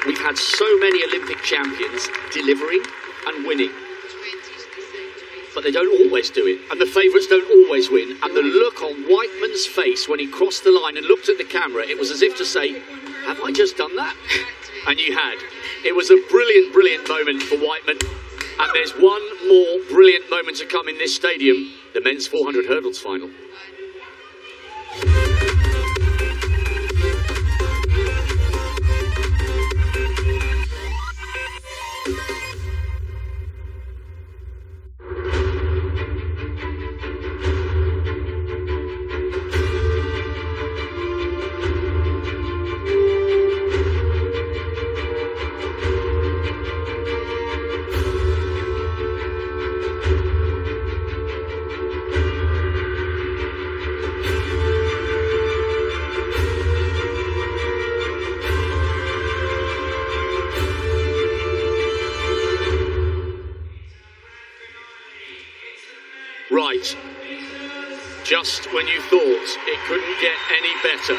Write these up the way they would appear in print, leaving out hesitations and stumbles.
we've had so many Olympic champions delivering and winning. But they don't always do it, and the favourites don't always win. And the look on Whiteman's face when he crossed the line and looked at the camera, it was as if to say, have I just done that? And you had. It was a brilliant, brilliant moment for Whiteman. And there's one more brilliant moment to come in this stadium, the men's 400 hurdles final. Right, just when you thought it couldn't get any better.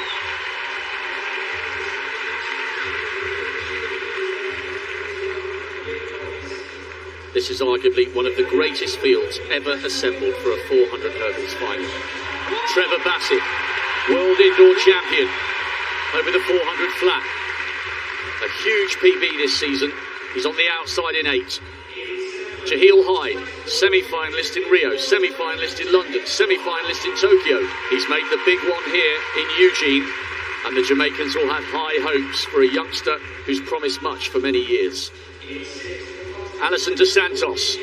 This is arguably one of the greatest fields ever assembled for a 400 hurdles final. Trevor Bassett, world indoor champion over the 400 flat. A huge PB this season. He's on the outside in 8. Jaheel Hyde, semi-finalist in Rio, semi-finalist in London, semi-finalist in Tokyo. He's made the big one here in Eugene, and the Jamaicans will have high hopes for a youngster who's promised much for many years. Alison Dos Santos,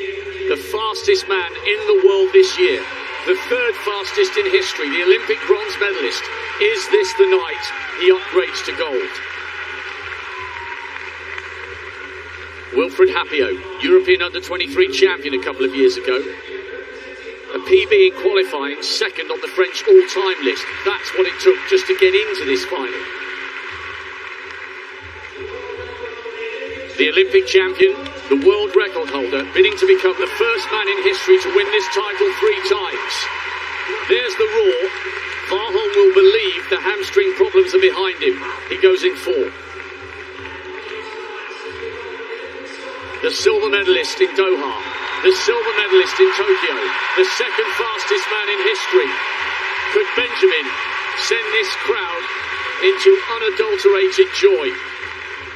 the fastest man in the world this year, the third fastest in history, the Olympic bronze medalist. Is this the night he upgrades to gold? Wilfred Hapio, European under-23 champion a couple of years ago. A PB in qualifying, second on the French all-time list. That's what it took just to get into this final. The Olympic champion, the world record holder, bidding to become the first man in history to win this title 3 times. There's the roar. Varholm will believe the hamstring problems are behind him. He goes in 4. The silver medalist in Doha, the silver medalist in Tokyo, the second fastest man in history. Could Benjamin send this crowd into unadulterated joy?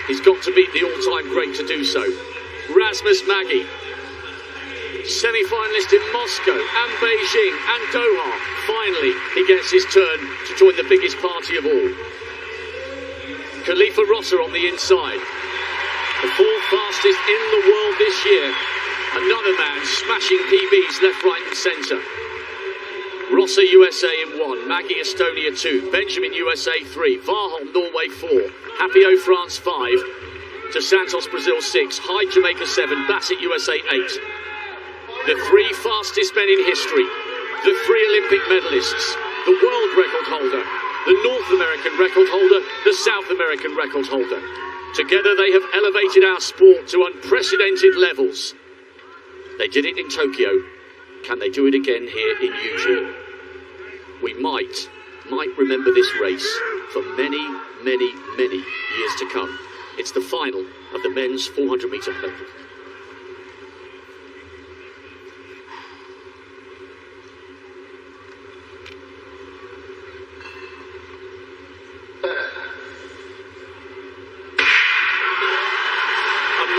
He's got to beat the all-time great to do so. Rasmus Maggi, semi-finalist in Moscow and Beijing and Doha. Finally, he gets his turn to join the biggest party of all. Khalifa Rosser on the inside. The 4th fastest in the world this year. Another man smashing PBs left, right and centre. Rosser USA in 1, Maggi Estonia 2, Benjamin USA 3, Varholm Norway 4, Hapio France 5, Dos Santos Brazil 6, Hyde Jamaica 7, Bassett USA 8. The 3 fastest men in history, the 3 Olympic medalists, the world record holder, the North American record holder, the South American record holder. Together they have elevated our sport to unprecedented levels. They did it in Tokyo. Can they do it again here in Eugene? We might remember this race for many, many, many years to come. It's the final of the men's 400-metre hurdle.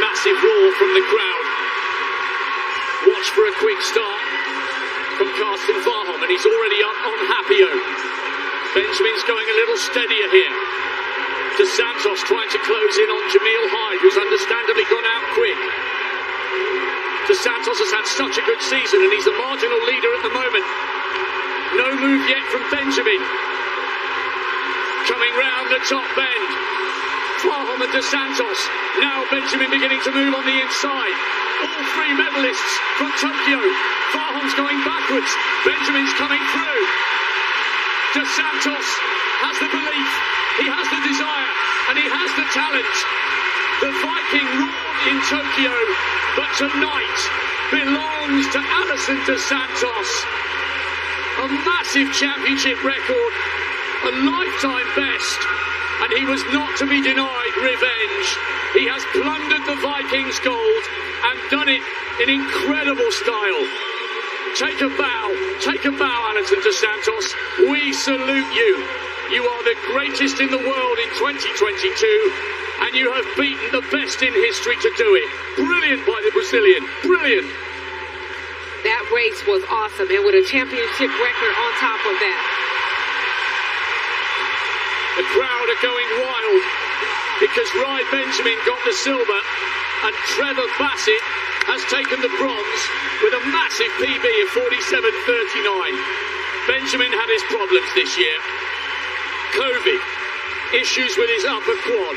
Massive roar from the crowd. Watch for a quick start from Karsten Varholm, and he's already up on Hapio. Benjamin's going a little steadier here. Dos Santos trying to close in on Jaheel Hyde, who's understandably gone out quick. Dos Santos has had such a good season, and he's the marginal leader at the moment. No move yet from Benjamin. Coming round the top bend. Varholm and Dos Santos. Now Benjamin beginning to move on the inside. All 3 medalists from Tokyo. Varholm's going backwards. Benjamin's coming through. Dos Santos has the belief, he has the desire, and he has the talent. The Viking roared in Tokyo, but tonight belongs to Alison Dos Santos. A massive championship record, a lifetime best. and he was not to be denied revenge. He has plundered the Vikings gold and done it in incredible style. Take a bow, Alison dos Santos. We salute you. You are the greatest in the world in 2022, and you have beaten the best in history to do it. Brilliant by the Brazilian, brilliant. That race was awesome, and with a championship record on top of that. The crowd are going wild because Rai Benjamin got the silver and Trevor Bassett has taken the bronze with a massive PB of 47.39. Benjamin had his problems this year. COVID, issues with his upper quad.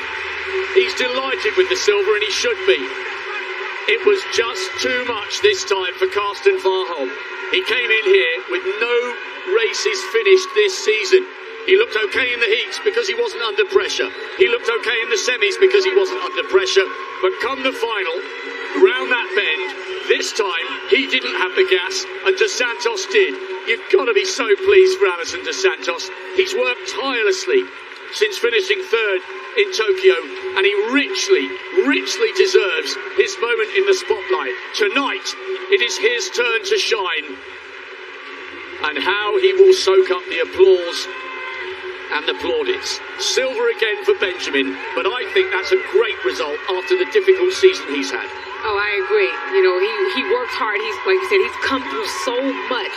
He's delighted with the silver, and he should be. It was just too much this time for Karsten Warholm. He came in here with no races finished this season. He looked okay in the heats because he wasn't under pressure. He looked okay in the semis because he wasn't under pressure. But come the final, round that bend, this time he didn't have the gas and dos Santos did. You've got to be so pleased for Alison dos Santos. He's worked tirelessly since finishing third in Tokyo, and he richly deserves his moment in the spotlight. Tonight, it is his turn to shine, and how he will soak up the applause and the plaudits. Silver again for Benjamin, but I think that's a great result after the difficult season he's had. Oh, I agree. You know, he worked hard. He's, like you said, he's come through so much.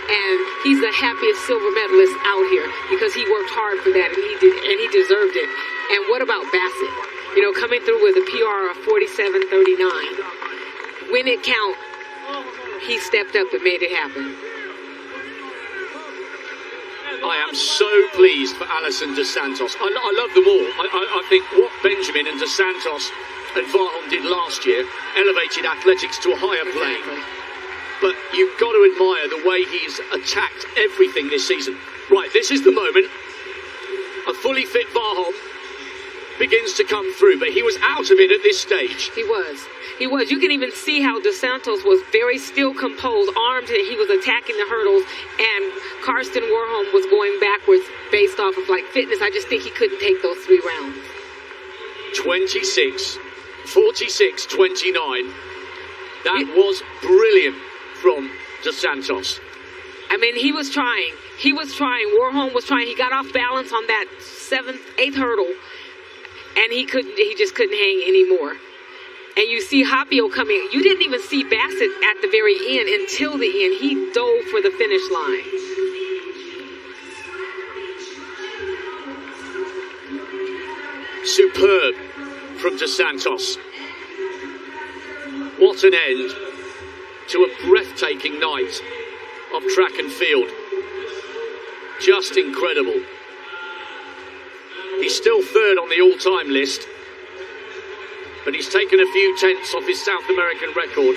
And he's the happiest silver medalist out here because he worked hard for that, and he deserved it. And what about Bassett? You know, coming through with a PR of 47.39. When it count, he stepped up and made it happen. I am so pleased for Alison dos Santos. I love them all. I think what Benjamin and dos Santos and Warholm did last year elevated athletics to a higher plane. But you've got to admire the way he's attacked everything this season. Right, this is the moment. A fully fit Warholm begins to come through, but he was out of it at this stage. He was. You can even see how dos Santos was very still composed, armed, he was attacking the hurdles, and Karsten Warholm was going backwards based off of, like, fitness. I just think he couldn't take those 3 rounds. 26, 46, 29. That was brilliant from dos Santos. I mean, he was trying. Warholm was trying. He got off balance on that 7th, 8th hurdle, and he just couldn't hang anymore. And you see Hapio coming. You didn't even see Bassett at the very end until the end. He dove for the finish line. Superb from dos Santos. What an end to a breathtaking night of track and field. Just incredible. He's still third on the all-time list, but he's taken a few tenths off his South American record.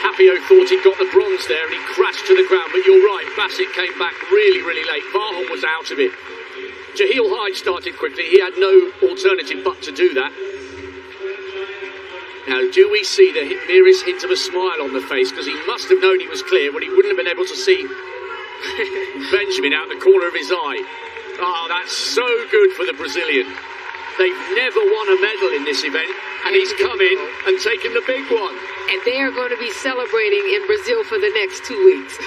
Hapio thought he'd got the bronze there and he crashed to the ground, but you're right, Bassett came back really late. Warholm was out of it. Jaheel Hyde started quickly. He had no alternative but to do that. Now, do we see the merest hint of a smile on the face? Because he must have known he was clear when he wouldn't have been able to see Benjamin out the corner of his eye. Oh, that's so good for the Brazilian. They've never won a medal in this event, and he's come in and taken the big one. And they are going to be celebrating in Brazil for the next 2 weeks.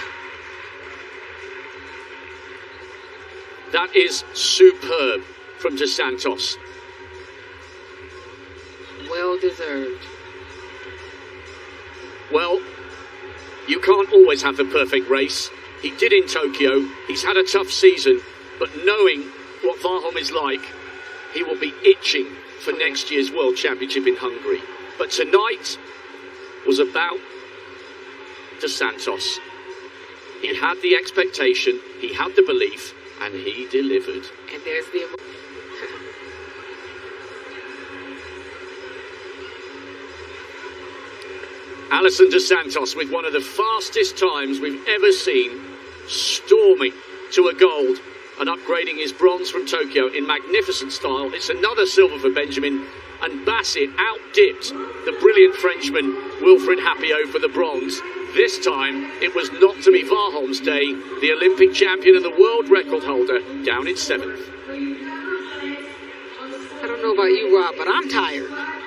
That is superb from dos Santos. Well deserved. Well, you can't always have the perfect race. He did in Tokyo. He's had a tough season, but knowing what Warholm is like, he will be itching for next year's World Championship in Hungary. But tonight was about dos Santos. He had the expectation, he had the belief, and he delivered. And there's the... Alison dos Santos with one of the fastest times we've ever seen, storming to a gold and upgrading his bronze from Tokyo in magnificent style. It's another silver for Benjamin, and Bassett outdipped the brilliant Frenchman Wilfred Happio for the bronze. This time, it was not to be Warholm's day, the Olympic champion and the world record holder, down in 7th. I don't know about you, Rob, but I'm tired.